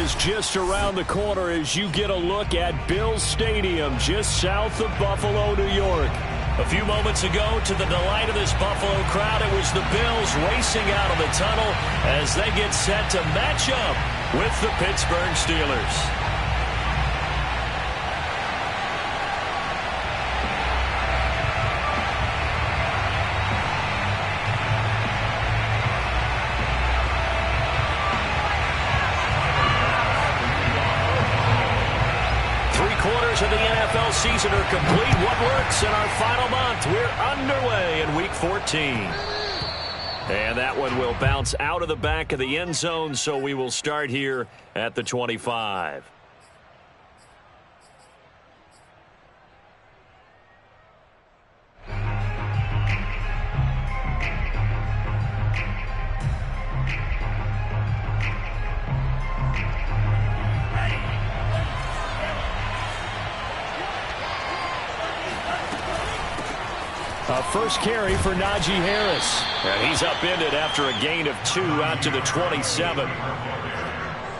is just around the corner as you get a look at Bills Stadium just south of Buffalo, New York. A few moments ago, to the delight of this Buffalo crowd, it was the Bills racing out of the tunnel as they get set to match up with the Pittsburgh Steelers. Of the NFL season are complete. What works in our final month? We're underway in Week 14. And that one will bounce out of the back of the end zone, so we will start here at the 25. First carry for Najee Harris. And he's upended after a gain of 2 out to the 27.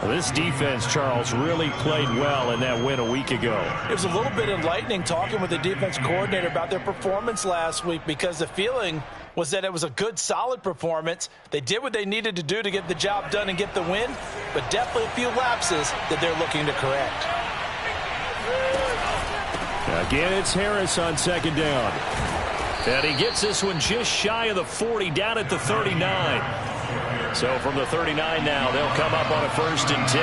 This defense, Charles, really played well in that win a week ago. It was a little bit enlightening talking with the defense coordinator about their performance last week, because the feeling was that it was a good, solid performance. They did what they needed to do to get the job done and get the win, but definitely a few lapses that they're looking to correct. Again, it's Harris on second down. And he gets this one just shy of the 40, down at the 39. So from the 39 now, they'll come up on a 1st and 10.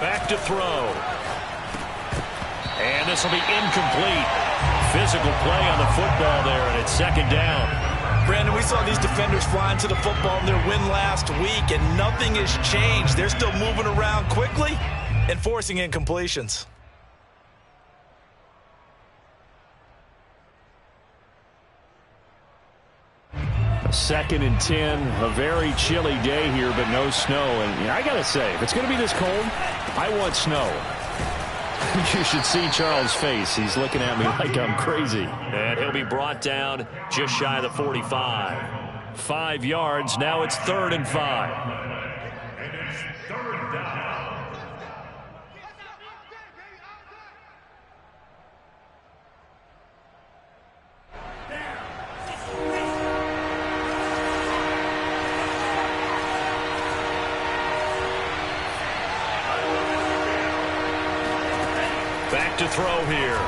Back to throw. And this will be incomplete. Physical play on the football there, and it's second down. Brandon, we saw these defenders flying to the football in their win last week, and nothing has changed. They're still moving around quickly and forcing incompletions. A 2nd and 10, a very chilly day here, but no snow. And I got to say, if it's going to be this cold, I want snow. You should see Charles' face. He's looking at me like I'm crazy. And he'll be brought down just shy of the 45. 5 yards. Now it's 3rd and 5. Back to throw here.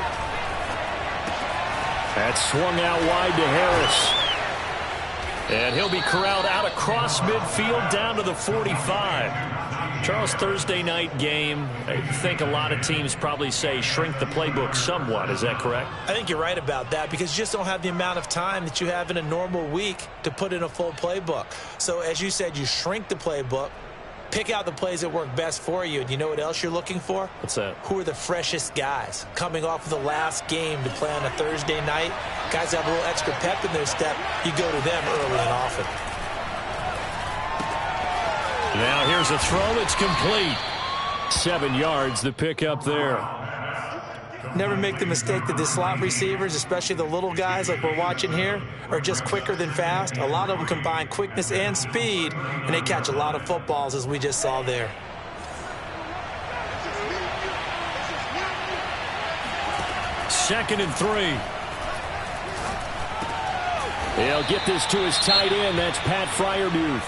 That's swung out wide to Harris. And he'll be corralled out across midfield down to the 45. Charles, Thursday night game, I think a lot of teams probably say shrink the playbook somewhat. Is that correct? I think you're right about that, because you just don't have the amount of time that you have in a normal week to put in a full playbook. So as you said, you shrink the playbook, pick out the plays that work best for you. And you know what else you're looking for? What's that? Who are the freshest guys coming off of the last game to play on a Thursday night? Guys have a little extra pep in their step. You go to them early and often. Now here's a throw that's complete. 7 yards, the pickup there. Never make the mistake that the slot receivers, especially the little guys like we're watching here, are just quicker than fast. A lot of them combine quickness and speed, and they catch a lot of footballs, as we just saw there. Second and 3. They'll get this to his tight end. That's Pat Freiermuth.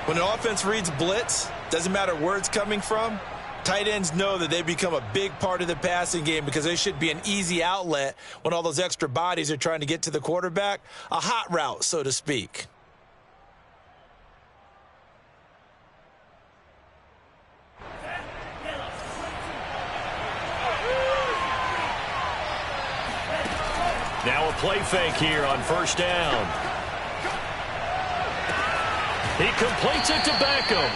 When the offense reads blitz, doesn't matter where it's coming from, tight ends know that they become a big part of the passing game, because they should be an easy outlet when all those extra bodies are trying to get to the quarterback. A hot route, so to speak. Now a play fake here on 1st down. He completes it to Beckham.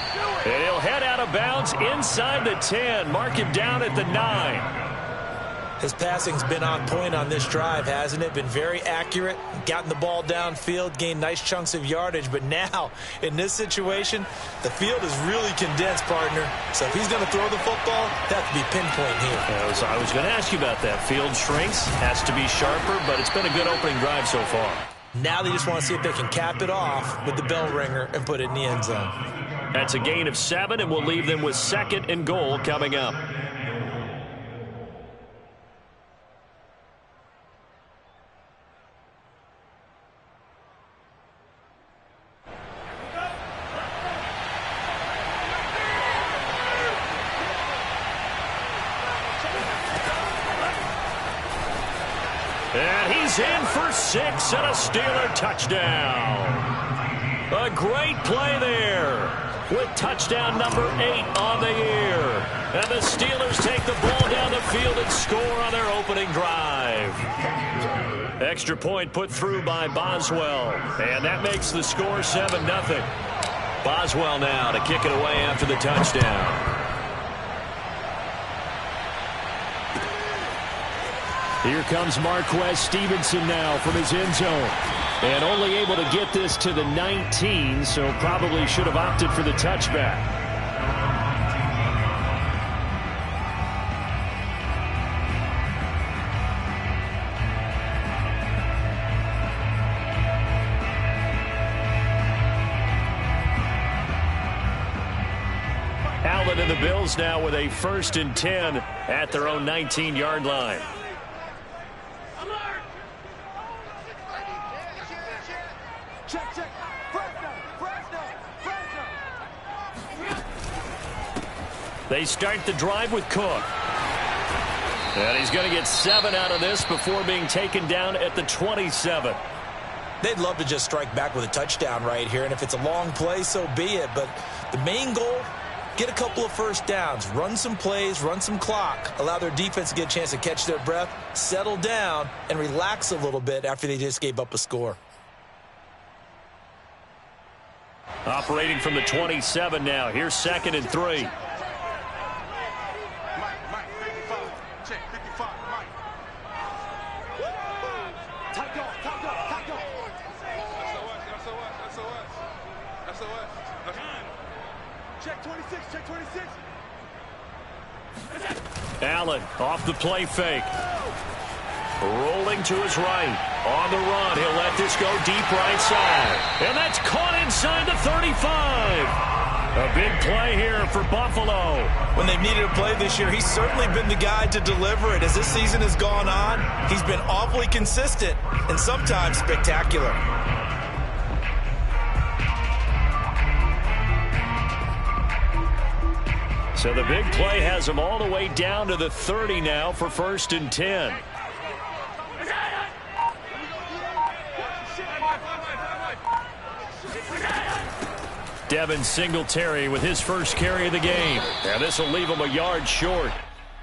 And he'll head out of bounds inside the 10. Mark him down at the 9. His passing's been on point on this drive, hasn't it? Been very accurate, gotten the ball downfield, gained nice chunks of yardage. But now, in this situation, the field is really condensed, partner. So if he's going to throw the football, that has to be pinpoint here. I was going to ask you about that. Field shrinks, has to be sharper, but it's been a good opening drive so far. Now they just want to see if they can cap it off with the bell ringer and put it in the end zone. That's a gain of 7, and we'll leave them with 2nd and goal coming up. And he's in for 6 and a Steeler touchdown. A great play there with touchdown number 8 on the year. And the Steelers take the ball down the field and score on their opening drive. Extra point put through by Boswell. And that makes the score 7-0. Boswell now to kick it away after the touchdown. Here comes Marquez Stevenson now from his end zone. And only able to get this to the 19, so probably should have opted for the touchback. Allen and the Bills now with a 1st and 10 at their own 19-yard line. They start the drive with Cook. And he's going to get 7 out of this before being taken down at the 27. They'd love to just strike back with a touchdown right here, and if it's a long play, so be it. But the main goal, get a couple of first downs, run some plays, run some clock, allow their defense to get a chance to catch their breath, settle down, and relax a little bit after they just gave up a score. Operating from the 27 now. Here's 2nd and 3. Allen off the play fake. Rolling to his right. On the run. He'll let this go deep right side. And that's caught inside the 35. A big play here for Buffalo. When they've needed a play this year, he's certainly been the guy to deliver it. As this season has gone on, he's been awfully consistent and sometimes spectacular. So the big play has him all the way down to the 30 now for 1st and 10. Devin Singletary with his first carry of the game. And this will leave him a yard short.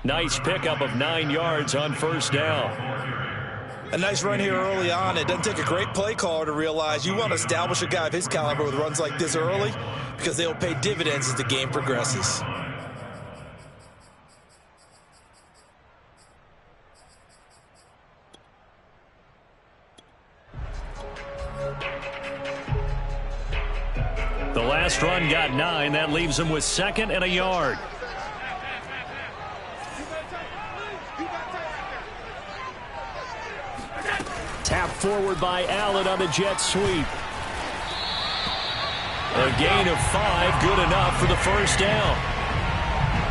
Nice pickup of 9 yards on 1st down. A nice run here early on. It doesn't take a great play caller to realize you want to establish a guy of his caliber with runs like this early because they'll pay dividends as the game progresses. The last run got 9. That leaves him with 2nd and a yard. Tap forward by Allen on the jet sweep. A gain of 5, good enough for the 1st down.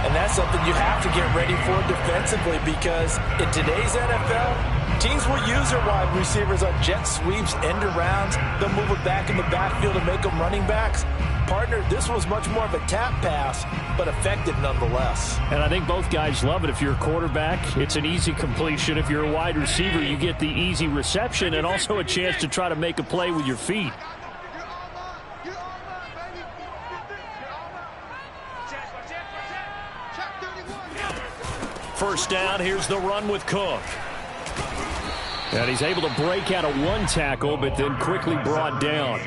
And that's something you have to get ready for defensively because in today's NFL, teams will use their wide receivers on jet sweeps, end arounds. They'll move it back in the backfield and make them running backs. Partner, this was much more of a tap pass, but effective nonetheless. And I think both guys love it. If you're a quarterback, it's an easy completion. If you're a wide receiver, you get the easy reception and also a chance to try to make a play with your feet. First down, here's the run with Cook. And he's able to break out of 1 tackle, but then quickly brought down.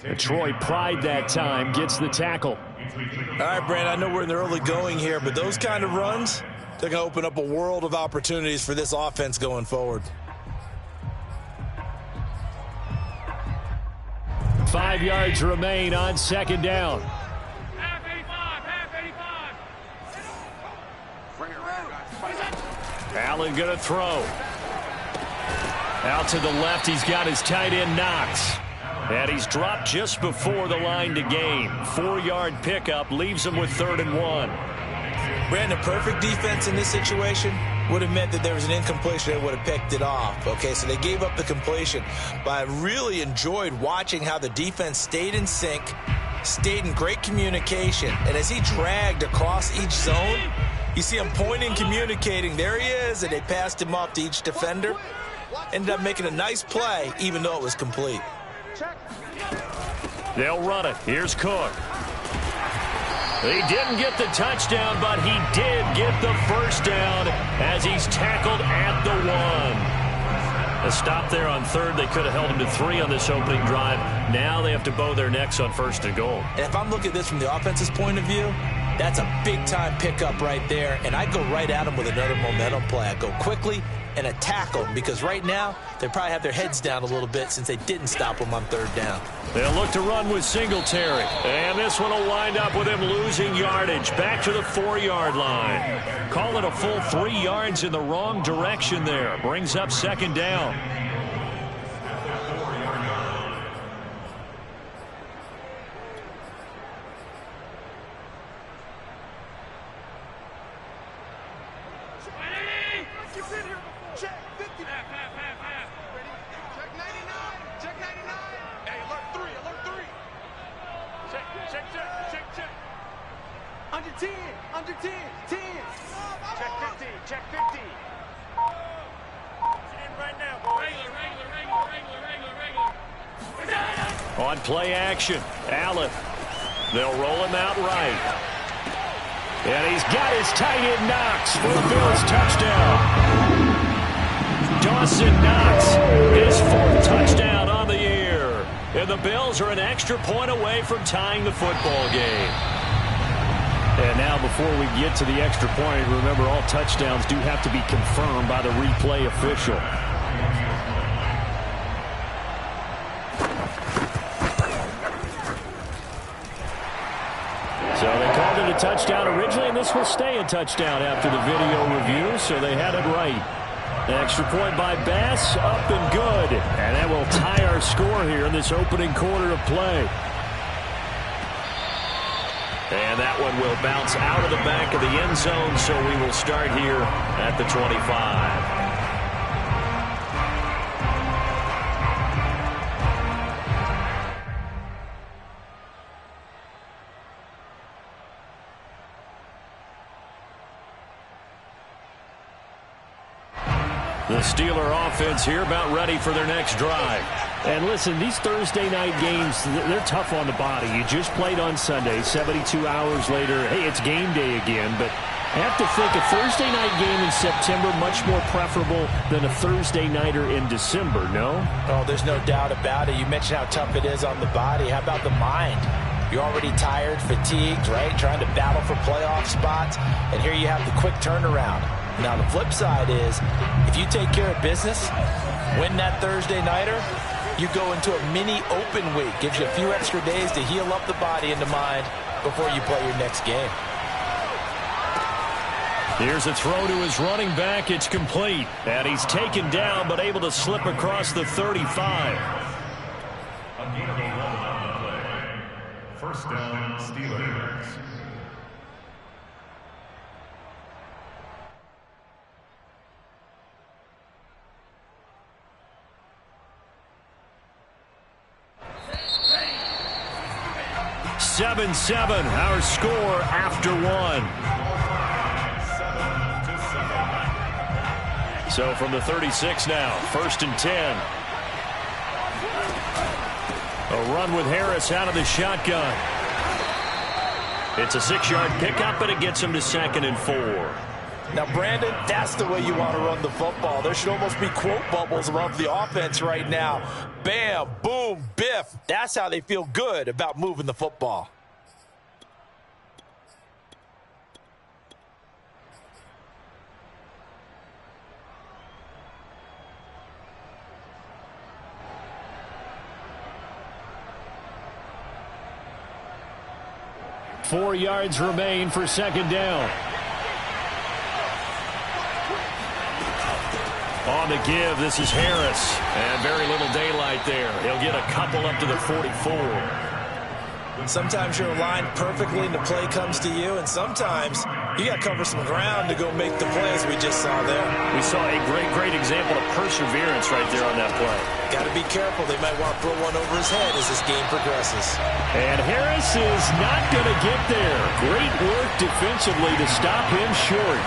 And Troy Pride that time gets the tackle. All right, Brandon, I know we're in the early going here, but those kind of runs, they're going to open up a world of opportunities for this offense going forward. 5 yards remain on 2nd down. Allen going to throw. Out to the left, he's got his tight end Knox. And he's dropped just before the line to gain. 4-yard pickup leaves him with 3rd and 1. Brandon, perfect defense in this situation would have meant that there was an incompletion that would have picked it off. Okay, so they gave up the completion. But I really enjoyed watching how the defense stayed in sync, stayed in great communication. And as he dragged across each zone, you see him pointing, communicating. There he is, and they passed him off to each defender. Ended up making a nice play, even though it was complete. They'll run it. Here's Cook. He didn't get the touchdown, but he did get the first down as he's tackled at the 1. A stop there on 3rd. They could have held him to 3 on this opening drive. Now they have to bow their necks on 1st and goal. And if I'm looking at this from the offense's point of view, that's a big-time pickup right there. And I go right at him with another momentum play. I go quickly and a tackle, because right now they probably have their heads down a little bit since they didn't stop him on 3rd down. They'll look to run with Singletary. And this one will wind up with him losing yardage back to the 4-yard line. Call it a full 3 yards in the wrong direction there. Brings up 2nd down. On play action, Allen. They'll roll him out right. And he's got his tight end Knox for the Bills touchdown. Dawson Knox, his 4th touchdown on the year. And the Bills are an extra point away from tying the football game. And now before we get to the extra point, remember all touchdowns do have to be confirmed by the replay official. So they called it a touchdown originally, and this will stay a touchdown after the video review, so they had it right. An extra point by Bass, up and good. And that will tie our score here in this opening quarter of play. And that one will bounce out of the back of the end zone, so we will start here at the 25. The Steeler offense here about ready for their next drive. And listen, these Thursday night games, they're tough on the body. You just played on Sunday, 72 hours later. Hey, it's game day again. But I have to think a Thursday night game in September much more preferable than a Thursday nighter in December, no? Oh, there's no doubt about it. You mentioned how tough it is on the body. How about the mind? You're already tired, fatigued, right? Trying to battle for playoff spots. And here you have the quick turnaround. Now, the flip side is, if you take care of business, win that Thursday nighter, you go into a mini open week. Gives you a few extra days to heal up the body and the mind before you play your next game. Here's a throw to his running back. It's complete. And he's taken down, but able to slip across the 35. First down, Steelers. Seven, our score after 1. So from the 36 now, 1st and 10. A run with Harris out of the shotgun. It's a 6-yard pickup, but it gets him to 2nd and 4. Now, Brandon, that's the way you want to run the football. There should almost be quote bubbles above the offense right now. Bam, boom, biff. That's how they feel good about moving the football. Four yards remain for 2nd down. On the give, this is Harris. And very little daylight there. He'll get a couple up to the 44. Sometimes you're aligned perfectly and the play comes to you, and sometimes you got to cover some ground to go make the play, as we just saw there. We saw a great example of perseverance right there on that play. Got to be careful. They might want to throw one over his head as this game progresses. And Harris is not going to get there. Great work defensively to stop him short.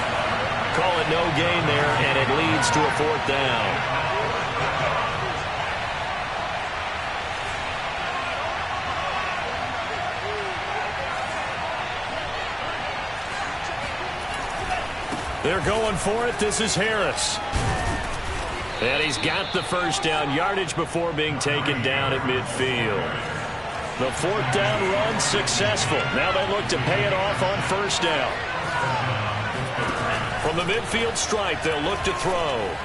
Call it no gain there, and it leads to a 4th down. They're going for it. This is Harris. And he's got the first down, yardage before being taken down at midfield. The 4th down run successful. Now they look to pay it off on 1st down. From the midfield stripe, they'll look to throw.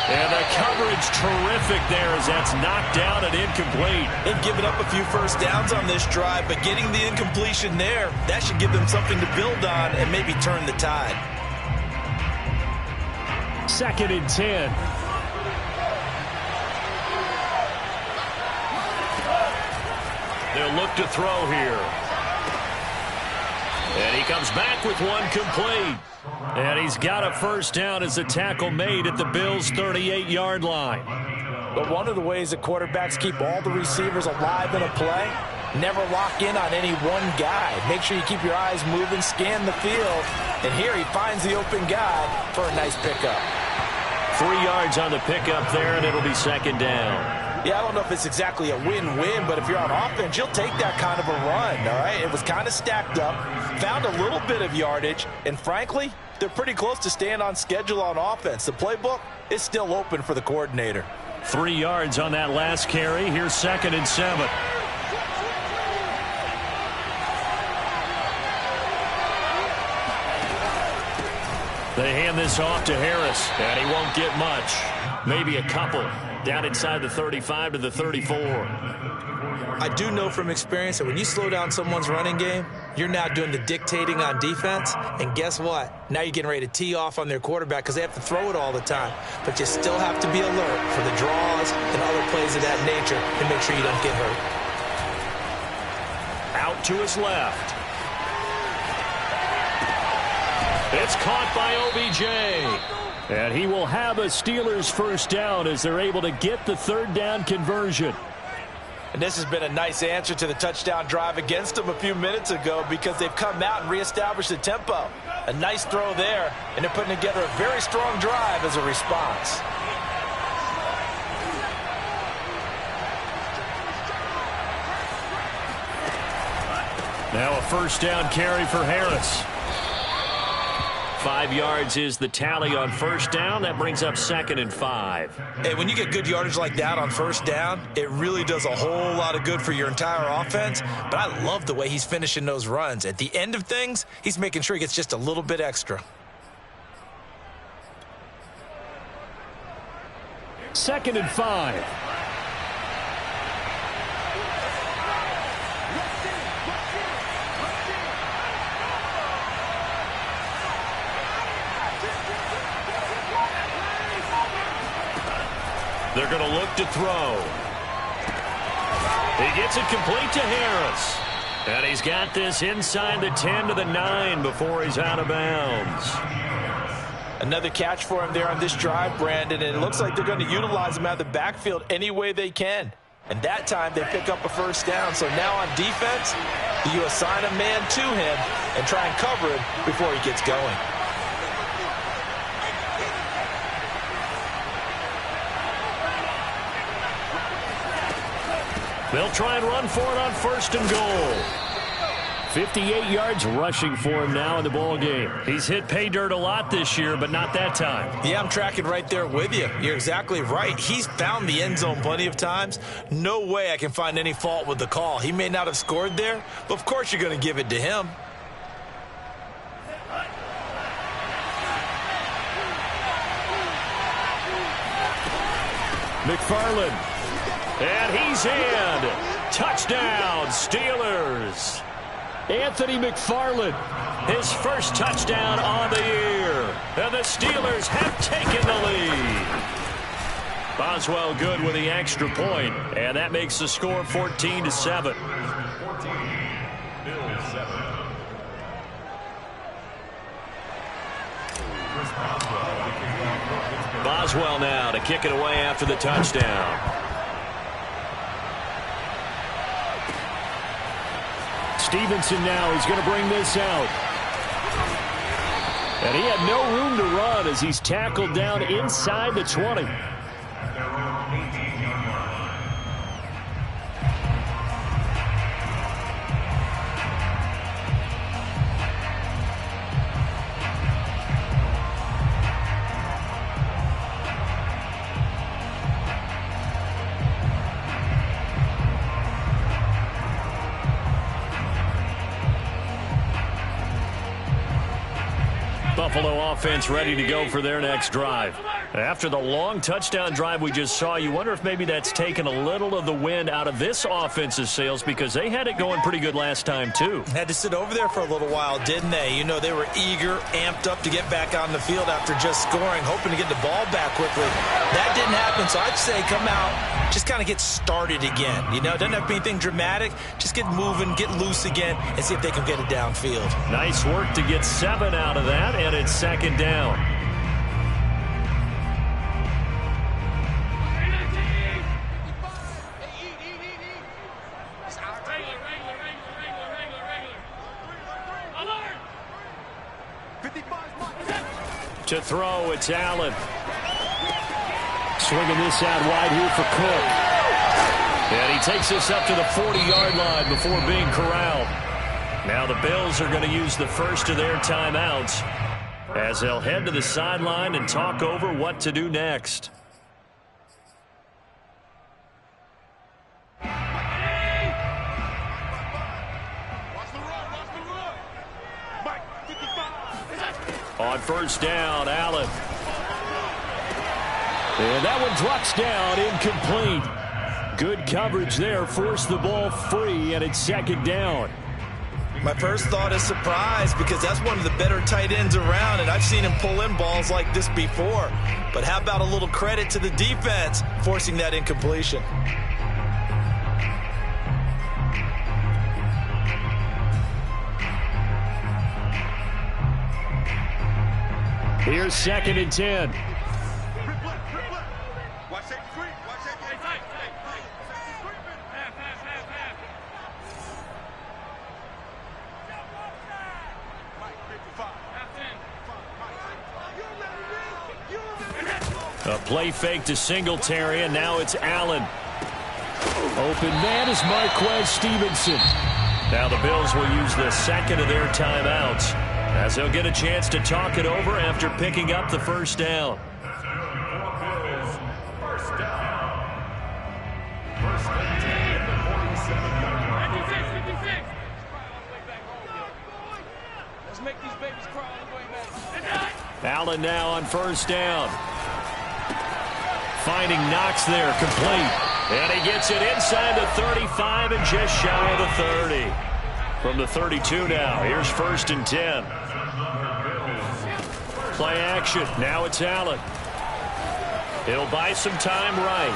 And the coverage terrific there as that's knocked down and incomplete. They've given up a few first downs on this drive, but getting the incompletion there, that should give them something to build on and maybe turn the tide. 2nd and 10. They'll look to throw here. And he comes back with one complete. And he's got a first down as the tackle made at the Bills' 38-yard line. But one of the ways that quarterbacks keep all the receivers alive in a play, never lock in on any one guy. Make sure you keep your eyes moving, scan the field. And here he finds the open guy for a nice pickup. 3 yards on the pickup there, and it'll be 2nd down. Yeah, I don't know if it's exactly a win-win, but if you're on offense, you'll take that kind of a run, all right? It was kind of stacked up, found a little bit of yardage, and frankly, they're pretty close to staying on schedule on offense. The playbook is still open for the coordinator. 3 yards on that last carry. Here's 2nd and 7. They hand this off to Harris, and he won't get much. Maybe a couple. Down inside the 35 to the 34. I do know from experience that when you slow down someone's running game, you're now doing the dictating on defense. And guess what? Now you're getting ready to tee off on their quarterback because they have to throw it all the time. But you still have to be alert for the draws and other plays of that nature and make sure you don't get hurt. Out to his left. It's caught by OBJ. And he will have a Steelers first down as they're able to get the 3rd down conversion. And this has been a nice answer to the touchdown drive against them a few minutes ago because they've come out and reestablished the tempo. A nice throw there, and they're putting together a very strong drive as a response. Now a first down carry for Harris. 5 yards is the tally on first down. That brings up 2nd and 5. Hey, when you get good yardage like that on first down, it really does a whole lot of good for your entire offense. But I love the way he's finishing those runs. At the end of things, he's making sure he gets just a little bit extra. 2nd and 5. They're going to look to throw. He gets it complete to Harris. And he's got this inside the 10 to the 9 before he's out of bounds. Another catch for him there on this drive, Brandon, and it looks like they're going to utilize him out of the backfield any way they can. And that time they pick up a first down. So now on defense, you assign a man to him and try and cover him before he gets going. They'll try and run for it on 1st and goal. 58 yards rushing for him now in the ball game. He's hit pay dirt a lot this year, but not that time. Yeah, I'm tracking right there with you. You're exactly right. He's found the end zone plenty of times. No way I can find any fault with the call. He may not have scored there, but of course you're going to give it to him. McFarland. And he's in. Touchdown, Steelers. Anthony McFarland, his first touchdown on the year. And the Steelers have taken the lead. Boswell good with the extra point, and that makes the score 14-7. Boswell now to kick it away after the touchdown. Stevenson now is going to bring this out. And he had no room to run as he's tackled down inside the 20. Buffalo offense ready to go for their next drive. After the long touchdown drive we just saw, you wonder if maybe that's taken a little of the wind out of this offense's sails because they had it going pretty good last time too. Had to sit over there for a little while, didn't they? You know, they were eager, amped up to get back on the field after just scoring, hoping to get the ball back quickly. That didn't happen, so I'd say come out, just kind of get started again. You know, it doesn't have to be anything dramatic. Just get moving, get loose again, and see if they can get it downfield. Nice work to get 7 out of that, and it's second down. To throw, it's Allen. Swinging this out wide here for Cook. And he takes this up to the 40-yard line before being corralled. Now the Bills are going to use the first of their timeouts as they'll head to the sideline and talk over what to do next. On first down, Allen. And that one drops down, incomplete. Good coverage there, forced the ball free, and it's second down. My first thought is surprise because that's one of the better tight ends around, and I've seen him pull in balls like this before. But how about a little credit to the defense forcing that incompletion? Here's second and 10. A play fake to Singletary, and now it's Allen. Open man is Marquez Stevenson. Now the Bills will use the second of their timeouts as they'll get a chance to talk it over after picking up the first down. Allen now on first down. Finding Knox there, complete. And he gets it inside the 35 and just shy of the 30. From the 32 now, here's first and 10. Play action, now it's Allen. He'll buy some time right.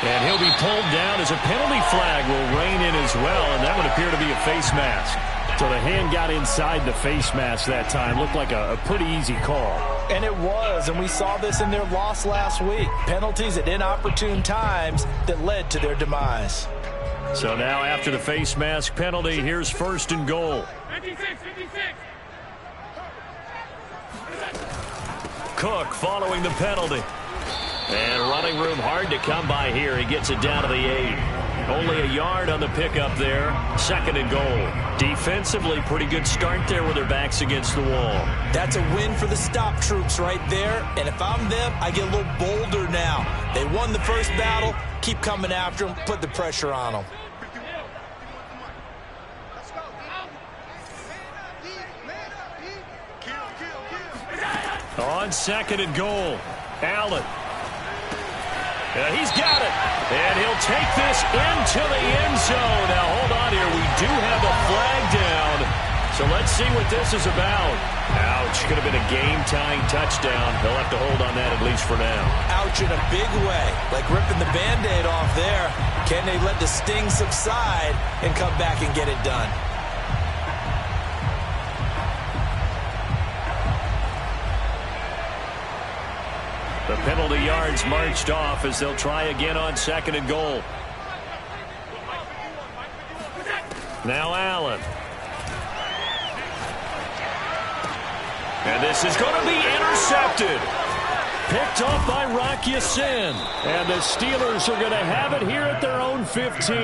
And he'll be pulled down as a penalty flag will rein in as well, and that would appear to be a face mask. So the hand got inside the face mask that time. Looked like a pretty easy call. And it was, and we saw this in their loss last week. Penalties at inopportune times that led to their demise. So now after the face mask penalty, here's first and goal. 56. Cook following the penalty. And running room hard to come by here. He gets it down to the 8. Only a yard on the pickup there. Second and goal. Defensively, pretty good start there with their backs against the wall. That's a win for the stop troops right there. And if I'm them, I get a little bolder now. They won the first battle. Keep coming after them. Put the pressure on them. On second and goal, Allen. He's got it. And he'll take this into the end zone. Now, hold on here. We do have a flag down. So So let's see what this is about. Ouch. Could have been a game-tying touchdown. They'll have to hold on that at least for now. Ouch in a big way. Like ripping the Band-Aid off there. Can they let the sting subside and come back and get it done? The penalty yards marched off as they'll try again on 2nd and goal. Now Allen. And this is going to be intercepted. Picked off by Rock Ya-Sin. And the Steelers are going to have it here at their own 15.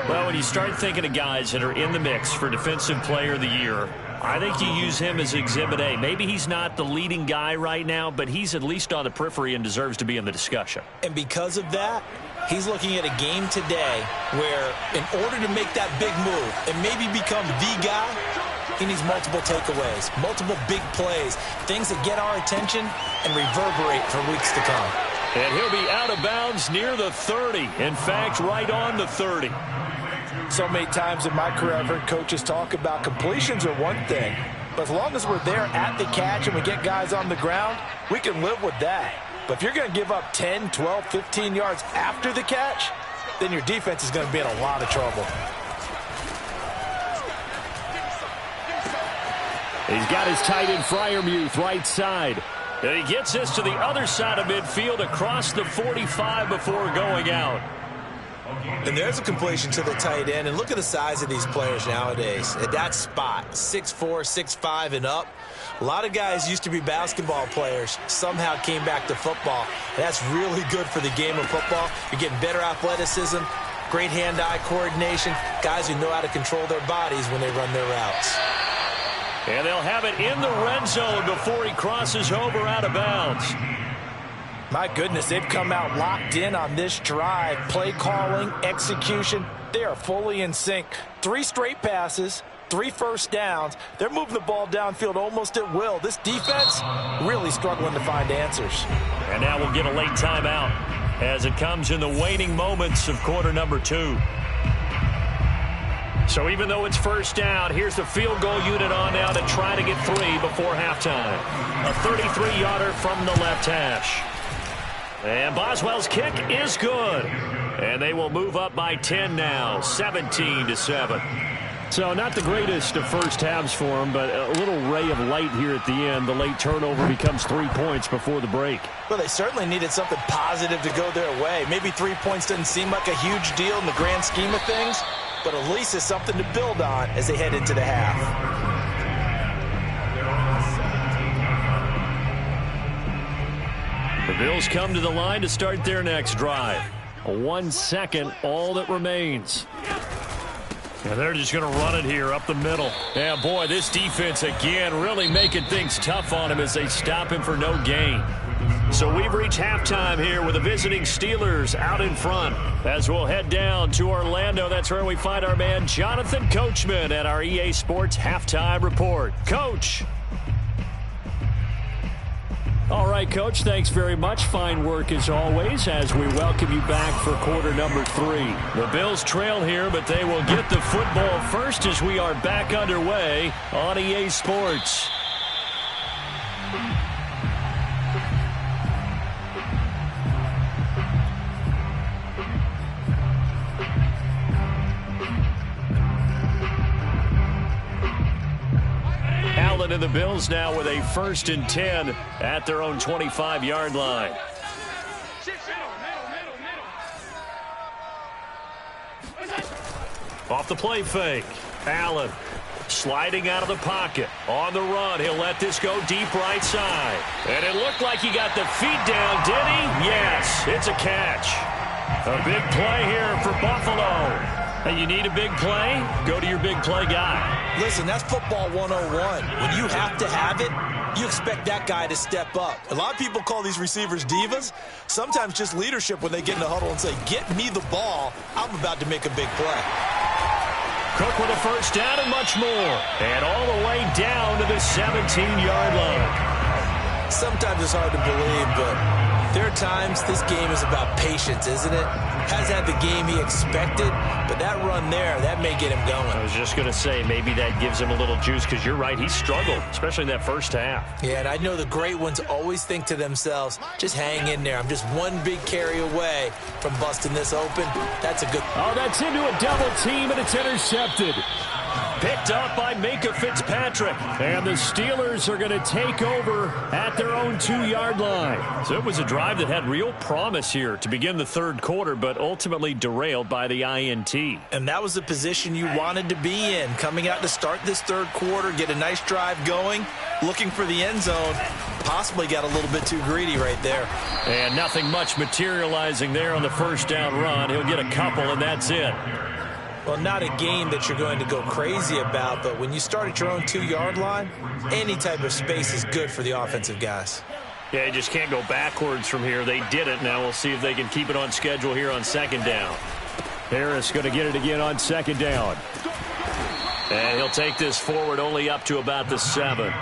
Well, when you start thinking of guys that are in the mix for Defensive Player of the Year, I think you use him as Exhibit A. Maybe he's not the leading guy right now, but he's at least on the periphery and deserves to be in the discussion. And because of that, he's looking at a game today where in order to make that big move and maybe become the guy, he needs multiple takeaways, multiple big plays, things that get our attention and reverberate for weeks to come. And he'll be out of bounds near the 30. In fact, right on the 30. So many times in my career, I've heard coaches talk about completions are one thing, but as long as we're there at the catch and we get guys on the ground, we can live with that. But if you're going to give up 10, 12, 15 yards after the catch, then your defense is going to be in a lot of trouble. He's got his tight end Freiermuth right side. And he gets this to the other side of midfield across the 45 before going out. And there's a completion to the tight end. And look at the size of these players nowadays. At that spot, 6'4", 6'5", and up. A lot of guys used to be basketball players, somehow came back to football. And that's really good for the game of football. You're getting better athleticism, great hand-eye coordination, guys who know how to control their bodies when they run their routes. And they'll have it in the red zone before he crosses over out of bounds. My goodness, they've come out locked in on this drive. Play calling, execution, they are fully in sync. 3 straight passes, 3 first downs. They're moving the ball downfield almost at will. This defense really struggling to find answers. And now we'll get a late timeout as it comes in the waning moments of quarter number 2. So even though it's first down, here's the field goal unit on now to try to get 3 before halftime. A 33-yarder from the left hash. And Boswell's kick is good. And they will move up by 10 now, 17-7. So not the greatest of first halves for him, but a little ray of light here at the end. The late turnover becomes 3 points before the break. Well, they certainly needed something positive to go their way. Maybe 3 points doesn't seem like a huge deal in the grand scheme of things, but at least it's something to build on as they head into the half. The Bills come to the line to start their next drive. 1 second, all that remains. And they're just going to run it here up the middle. Yeah, boy, this defense again really making things tough on him as they stop him for no gain. So we've reached halftime here with the visiting Steelers out in front. As we'll head down to Orlando, that's where we find our man Jonathan Coachman at our EA Sports Halftime Report. Coach. All right, Coach, thanks very much. Fine work as always as we welcome you back for quarter number 3. The Bills trail here, but they will get the football first as we are back underway on EA Sports. Allen and the Bills now with a 1st and 10 at their own 25-yard line. Off the play fake. Allen sliding out of the pocket. On the run, he'll let this go deep right side. And it looked like he got the feet down, did he? Yes, it's a catch. A big play here for Buffalo. Hey, you need a big play? Go to your big play guy. Listen, that's football 101. When you have to have it, you expect that guy to step up. A lot of people call these receivers divas. Sometimes just leadership when they get in the huddle and say, get me the ball. I'm about to make a big play. Cook with a 1st down and much more. And all the way down to the 17-yard line. Sometimes it's hard to believe, but There are times this game is about patience, isn't it? Hasn't had the game he expected, but that run there, that may get him going. I was just going to say, maybe that gives him a little juice, because you're right, he struggled, especially in that first half. Yeah, and I know the great ones always think to themselves, just hang in there. I'm just one big carry away from busting this open. That's a good... Oh, that's into a double team, and it's intercepted. Picked up by Minkah Fitzpatrick. And the Steelers are going to take over at their own 2-yard line. So it was a drive that had real promise here to begin the third quarter, but ultimately derailed by the INT. And that was the position you wanted to be in, coming out to start this third quarter, get a nice drive going, looking for the end zone. Possibly got a little bit too greedy right there. And nothing much materializing there on the first down run. He'll get a couple, and that's it. Well, not a game that you're going to go crazy about, but when you start at your own 2-yard line, any type of space is good for the offensive guys. Yeah, you just can't go backwards from here. They did it. Now we'll see if they can keep it on schedule here on second down. Harris going to get it again on second down. And he'll take this forward only up to about the 7.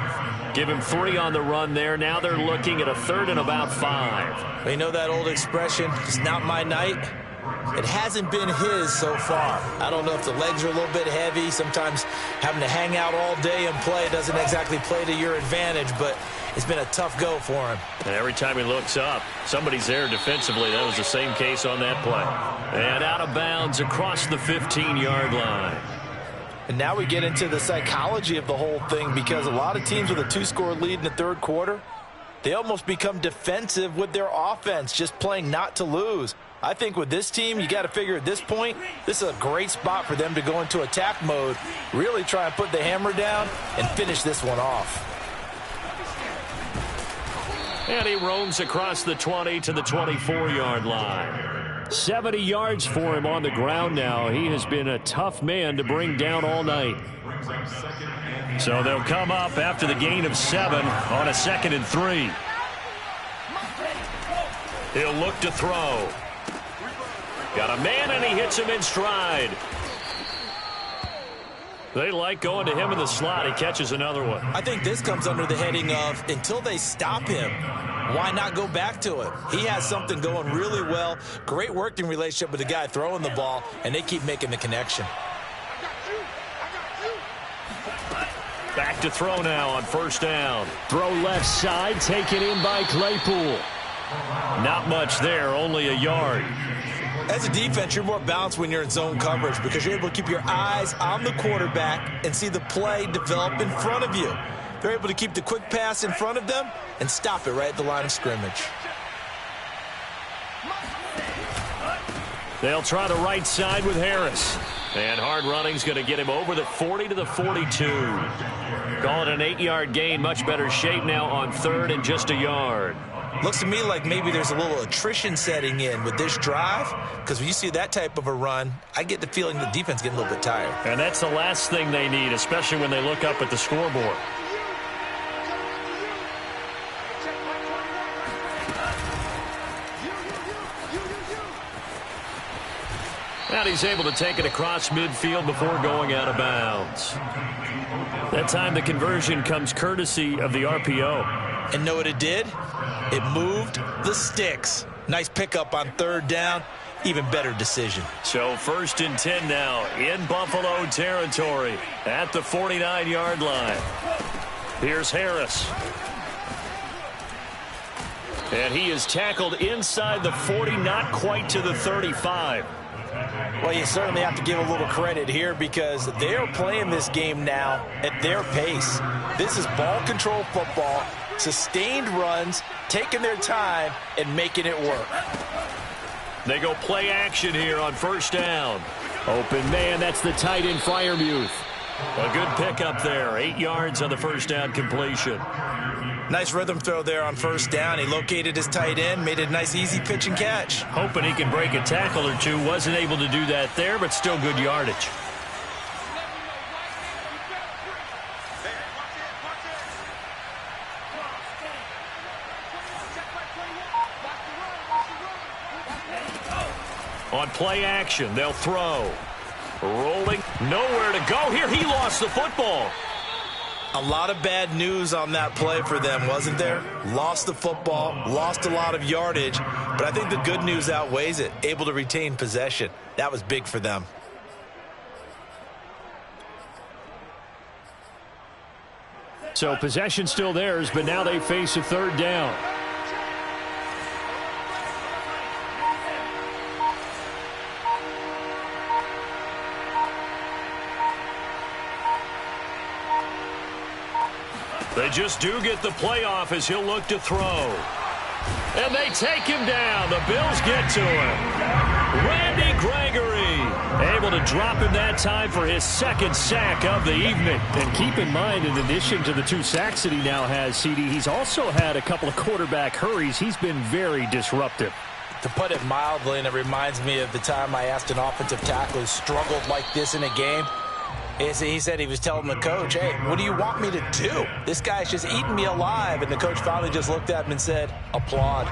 Give him 3 on the run there. Now they're looking at a 3rd and about 5. You know that old expression, it's not my night? It hasn't been his so far. I don't know if the legs are a little bit heavy. Sometimes having to hang out all day and play doesn't exactly play to your advantage, but it's been a tough go for him. And every time he looks up, somebody's there defensively. That was the same case on that play. And out of bounds across the 15-yard line. And now we get into the psychology of the whole thing, because a lot of teams with a 2-score lead in the third quarter, they almost become defensive with their offense, just playing not to lose. I think with this team, you got to figure at this point, this is a great spot for them to go into attack mode, really try and put the hammer down and finish this one off. And he roams across the 20 to the 24-yard line. 70 yards for him on the ground now. He has been a tough man to bring down all night. So they'll come up after the gain of 7 on a 2nd and 3. He'll look to throw. Got a man, and he hits him in stride. They like going to him in the slot. He catches another one. I think this comes under the heading of, until they stop him, why not go back to it? He has something going really well. Great working relationship with the guy throwing the ball, and they keep making the connection. Back to throw now on first down. Throw left side, taken in by Claypool. Not much there, only a yard. As a defense, you're more balanced when you're in zone coverage, because you're able to keep your eyes on the quarterback and see the play develop in front of you. They're able to keep the quick pass in front of them and stop it right at the line of scrimmage. They'll try the right side with Harris. And hard running's going to get him over the 40 to the 42. Call it an 8-yard gain. Much better shape now on 3rd and just a yard. Looks to me like maybe there's a little attrition setting in with this drive, because when you see that type of a run, I get the feeling the defense getting a little bit tired. And that's the last thing they need, especially when they look up at the scoreboard. And he's able to take it across midfield before going out of bounds. That time the conversion comes courtesy of the RPO. And know what it did? It moved the sticks. Nice pickup on 3rd down. Even better decision. So 1st and 10 now in Buffalo territory at the 49-yard line. Here's Harris. And he is tackled inside the 40, not quite to the 35. Well, you certainly have to give a little credit here, because they're playing this game now at their pace. This is ball control football, sustained runs, taking their time, and making it work. They go play action here on first down. Open man, that's the tight end Freiermuth. A good pickup there, 8 yards on the first down completion. Nice rhythm throw there on first down. He located his tight end, made it a nice, easy pitch and catch. Hoping he can break a tackle or two. Wasn't able to do that there, but still good yardage. On play action, they'll throw. Rolling, nowhere to go here. He lost the football. A lot of bad news on that play for them, wasn't there? Lost the football, lost a lot of yardage, but I think the good news outweighs it. Able to retain possession. That was big for them. So possession still theirs, but now they face a third down. They just do get the playoff as he'll look to throw. And they take him down. The Bills get to him. Randy Gregory able to drop him that time for his second sack of the evening. And keep in mind, in addition to the 2 sacks that he now has, CD, he's also had a couple of quarterback hurries. He's been very disruptive. To put it mildly, and it reminds me of the time I asked an offensive tackle who struggled like this in a game. He said he was telling the coach, hey, what do you want me to do? This guy's just eating me alive. And the coach finally just looked at him and said, applaud.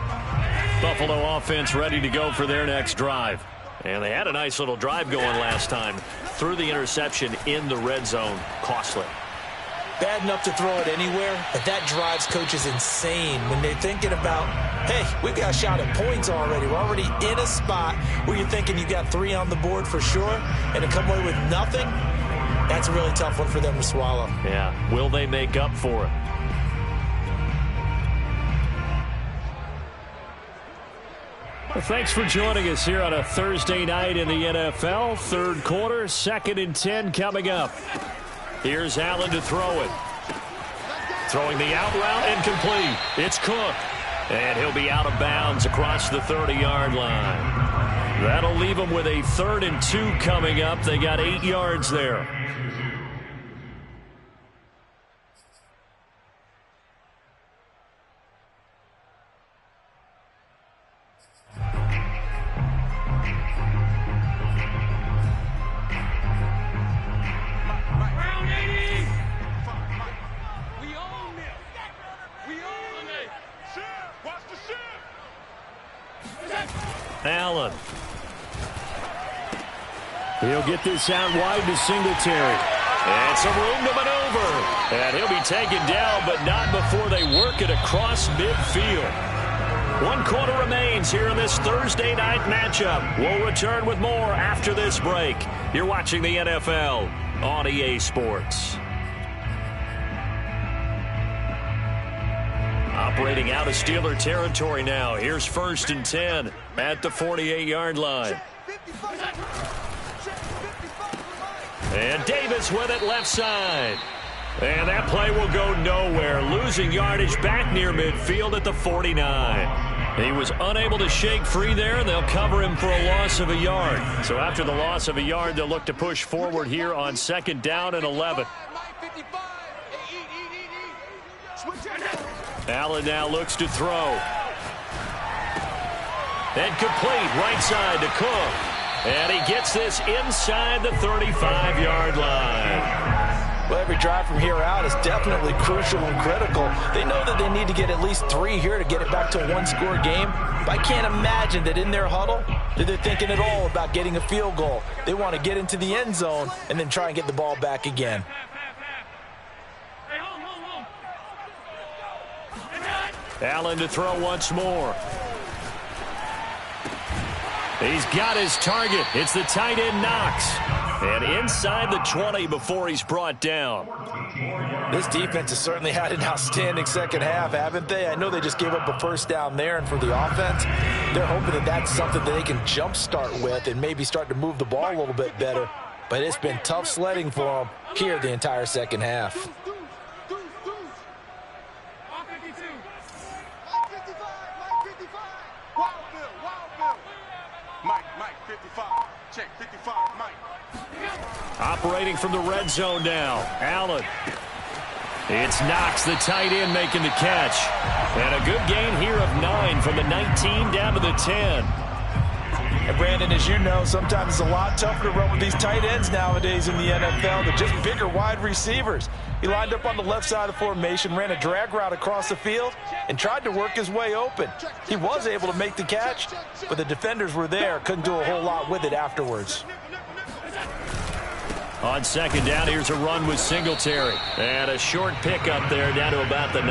Buffalo offense ready to go for their next drive. And they had a nice little drive going last time. Threw the interception in the red zone. Costly. Bad enough to throw it anywhere, but that drives coaches insane when they're thinking about, hey, we've got a shot at points already. We're already in a spot where you're thinking you got 3 on the board for sure, and to come away with nothing, that's a really tough one for them to swallow. Yeah. Will they make up for it? Well, thanks for joining us here on a Thursday night in the NFL. Third quarter, 2nd and 10 coming up. Here's Allen to throw it. Throwing the out route and complete. It's Cook. And he'll be out of bounds across the 30-yard line. That'll leave them with a 3rd and 2 coming up. They got 8 yards there. Allen. He'll get this out wide to Singletary. And some room to maneuver. And he'll be taken down, but not before they work it across midfield. 1 quarter remains here in this Thursday night matchup. We'll return with more after this break. You're watching the NFL on EA Sports. Operating out of Steeler territory now. Here's 1st and 10 at the 48-yard line. And Davis with it left side. And that play will go nowhere. Losing yardage back near midfield at the 49. He was unable to shake free there, and they'll cover him for a loss of a yard. So after the loss of a yard, they'll look to push forward here on 2nd down and 11. Allen now looks to throw. And complete right side to Cook. And he gets this inside the 35-yard line. Well, every drive from here out is definitely crucial and critical. They know that they need to get at least 3 here to get it back to a 1-score game. But I can't imagine that in their huddle that they're thinking at all about getting a field goal. They want to get into the end zone and then try and get the ball back again. Allen to throw once more. He's got his target. It's the tight end Knox. And inside the 20 before he's brought down. This defense has certainly had an outstanding second half, haven't they? I know they just gave up a 1st down there, and for the offense, they're hoping that that's something that they can jumpstart with and maybe start to move the ball a little bit better. But it's been tough sledding for them here the entire second half. Operating from the red zone now. Allen. It's Knox, the tight end, making the catch. And a good gain here of 9 from the 19 down to the 10. And Brandon, as you know, sometimes it's a lot tougher to run with these tight ends nowadays in the NFL. They're just bigger wide receivers. He lined up on the left side of the formation, ran a drag route across the field, and tried to work his way open. He was able to make the catch, but the defenders were there. Couldn't do a whole lot with it afterwards. On second down, here's a run with Singletary. And a short pickup there down to about the 9.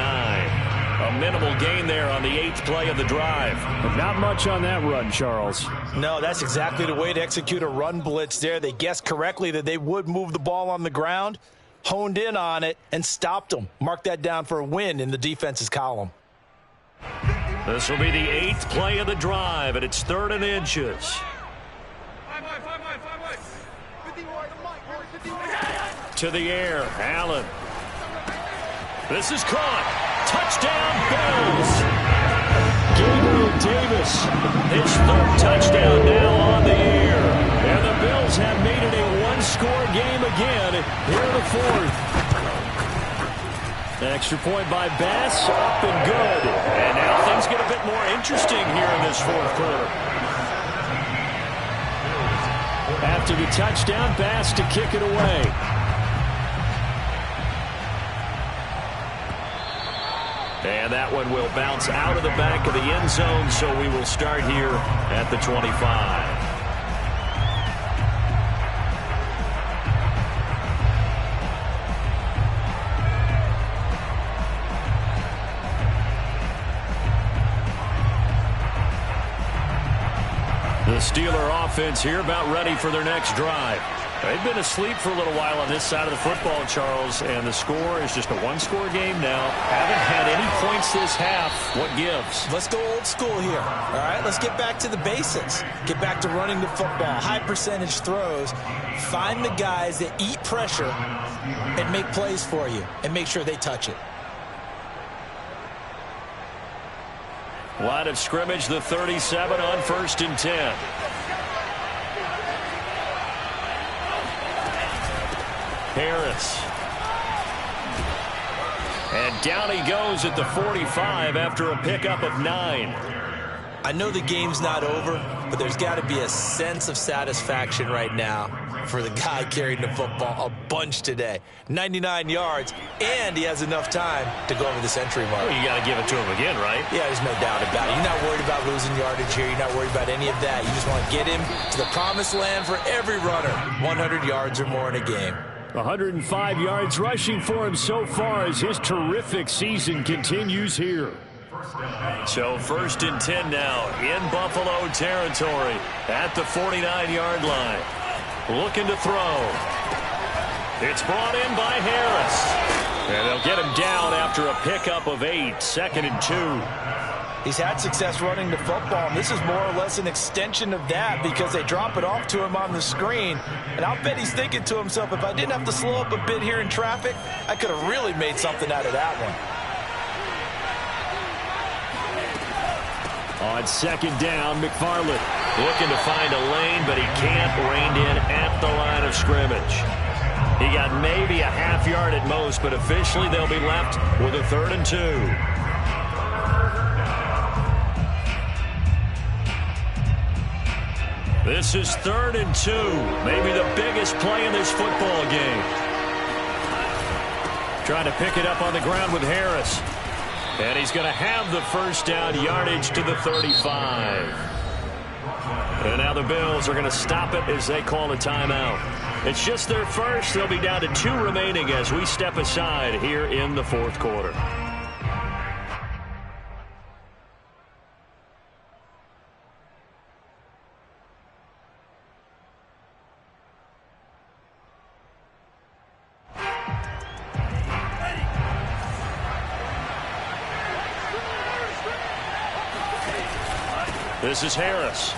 A minimal gain there on the 8th play of the drive. But not much on that run, Charles. No, that's exactly the way to execute a run blitz there. They guessed correctly that they would move the ball on the ground, honed in on it, and stopped them. Mark that down for a win in the defense's column. This will be the 8th play of the drive, and it's 3rd and inches. To the air, Allen. This is caught. Touchdown, Bills. Gabriel Davis, his 3rd touchdown now on the year. And the Bills have made it a one-score game again here in the 4th. Extra point by Bass, up and good. And now things get a bit more interesting here in this 4th quarter. After the touchdown, Bass to kick it away. And that one will bounce out of the back of the end zone, so we will start here at the 25. The Steeler offense here about ready for their next drive. They've been asleep for a little while on this side of the football, Charles, and the score is just a one-score game now. Haven't had any points this half. What gives? Let's go old school here, all right? Let's get back to the basics. Get back to running the football, high-percentage throws. Find the guys that eat pressure and make plays for you and make sure they touch it. Line of scrimmage, the 37 on 1st and 10. Harris. And down he goes at the 45 after a pickup of 9. I know the game's not over, but there's got to be a sense of satisfaction right now for the guy carrying the football a bunch today. 99 yards, and he has enough time to go over the century mark. Well, you got to give it to him again, right? Yeah, there's no doubt about it. You're not worried about losing yardage here. You're not worried about any of that. You just want to get him to the promised land for every runner. 100 yards or more in a game. 105 yards rushing for him so far as his terrific season continues here. So 1st and 10 now in Buffalo territory at the 49-yard line. Looking to throw. It's brought in by Harris. And they'll get him down after a pickup of 8, 2nd and 2. He's had success running the football, and this is more or less an extension of that because they drop it off to him on the screen. And I'll bet he's thinking to himself, if I didn't have to slow up a bit here in traffic, I could have really made something out of that one. On 2nd down, McFarland. Looking to find a lane, but he can't. Reined in at the line of scrimmage. He got maybe a half yard at most, but officially they'll be left with a 3rd and 2. This is 3rd and 2. Maybe the biggest play in this football game. Trying to pick it up on the ground with Harris. And he's going to have the first down, yardage to the 35. And now the Bills are going to stop it as they call a timeout. It's just their first. They'll be down to 2 remaining as we step aside here in the 4th quarter. This is Harris.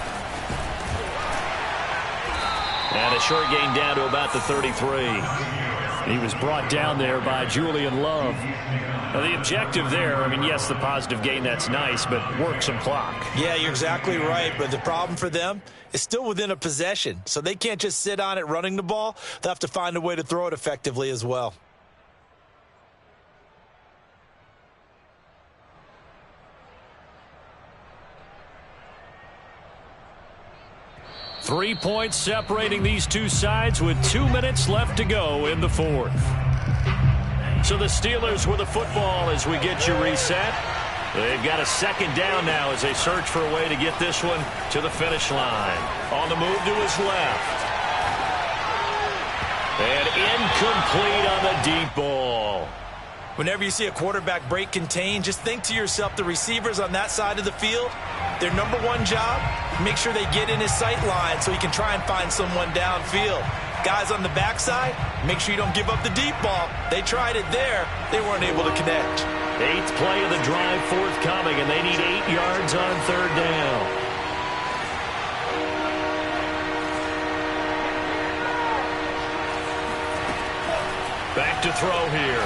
And a short gain down to about the 33. He was brought down there by Julian Love. Now the objective there, I mean, yes, the positive gain, that's nice, but work some clock. Yeah, you're exactly right, but the problem for them is still within a possession. So they can't just sit on it running the ball. They'll have to find a way to throw it effectively as well. Three points separating these two sides with 2 minutes left to go in the 4th. So the Steelers with the football as we get you reset. They've got a 2nd down now as they search for a way to get this one to the finish line. On the move to his left. And incomplete on the deep ball. Whenever you see a quarterback break contain, just think to yourself, the receivers on that side of the field, their number one job, make sure they get in his sight line so he can try and find someone downfield. Guys on the backside, make sure you don't give up the deep ball. They tried it there. They weren't able to connect. 8th play of the drive forthcoming, and they need 8 yards on 3rd down. Back to throw here.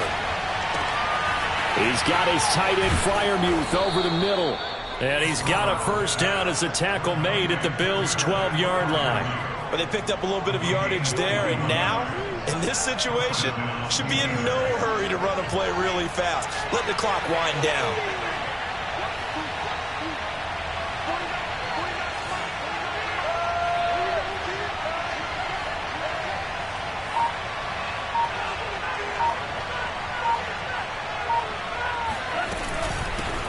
He's got his tight end Freiermuth over the middle. And he's got a first down as the tackle made at the Bills' 12-yard line. But they picked up a little bit of yardage there, and now, in this situation, should be in no hurry to run a play really fast. Let the clock wind down.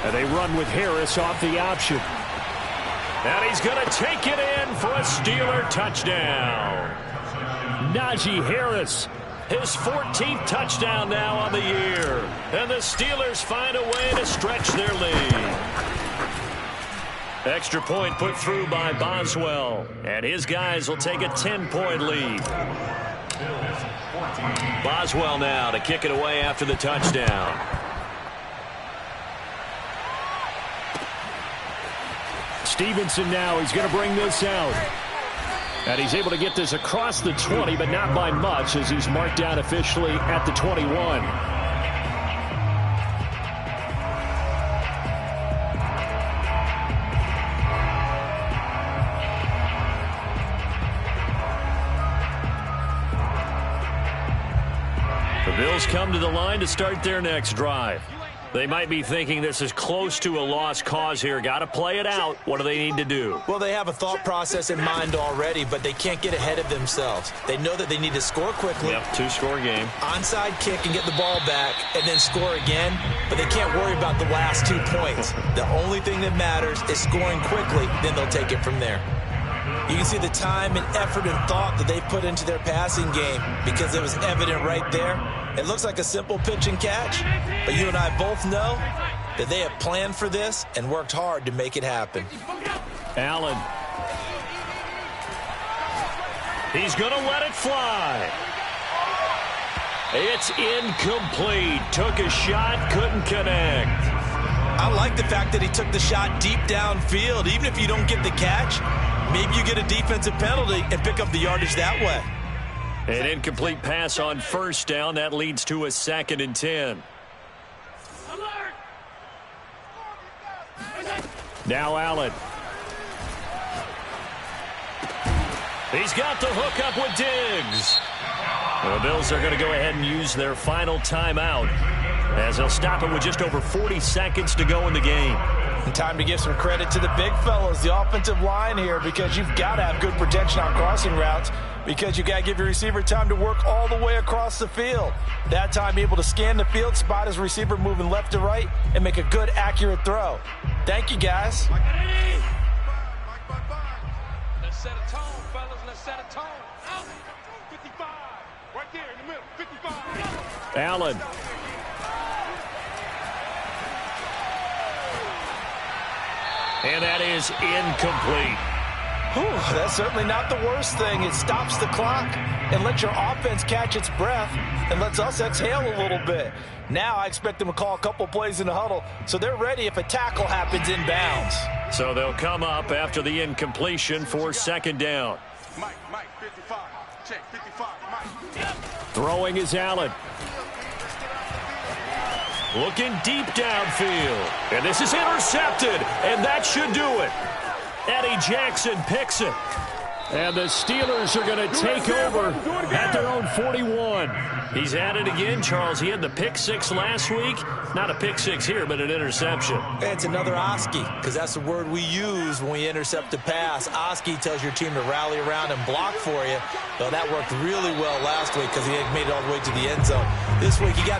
And they run with Harris off the option. And he's going to take it in for a Steeler touchdown. Najee Harris, his 14th touchdown now on the year. And the Steelers find a way to stretch their lead. Extra point put through by Boswell. And his guys will take a 10-point lead. Boswell now to kick it away after the touchdown. Stevenson now, he's going to bring this out. And he's able to get this across the 20, but not by much, as he's marked down officially at the 21. The Bills come to the line to start their next drive. They might be thinking this is close to a lost cause here. Got to play it out. What do they need to do? Well, they have a thought process in mind already, but they can't get ahead of themselves. They know that they need to score quickly. Yep, 2-score game. Onside kick and get the ball back and then score again, but they can't worry about the last 2 points. The only thing that matters is scoring quickly, then they'll take it from there. You can see the time and effort and thought that they put into their passing game because it was evident right there. It looks like a simple pitch and catch, but you and I both know that they have planned for this and worked hard to make it happen. Allen. He's going to let it fly. It's incomplete. Took a shot, couldn't connect. I like the fact that he took the shot deep downfield. Even if you don't get the catch, maybe you get a defensive penalty and pick up the yardage that way. An incomplete pass on first down. That leads to a 2nd and 10. Now Allen. He's got the hook up with Diggs. The Bills are going to go ahead and use their final timeout as they'll stop it with just over 40 seconds to go in the game. And time to give some credit to the big fellas, the offensive line here, because you've got to have good protection on crossing routes, because you got to give your receiver time to work all the way across the field. That time, be able to scan the field, spot his receiver moving left to right, and make a good, accurate throw. Thank you, guys. Let's set a tone, fellas. Let's set a tone. 55. Right there in the middle. 55. Allen. And that is incomplete. Whew, that's certainly not the worst thing. It stops the clock and lets your offense catch its breath and lets us exhale a little bit. Now I expect them to call a couple plays in the huddle so they're ready if a tackle happens inbounds. So they'll come up after the incompletion for 2nd down. Mike, 55. Check, 55, Mike. Throwing is Allen. Looking deep downfield. And this is intercepted. And that should do it. Eddie Jackson picks it. And the Steelers are going to take over at their own 41. He's at it again, Charles. He had the pick 6 last week. Not a pick 6 here, but an interception. It's another Oski, because that's the word we use when we intercept a pass. Oski tells your team to rally around and block for you. Well, that worked really well last week because he had made it all the way to the end zone. This week, he got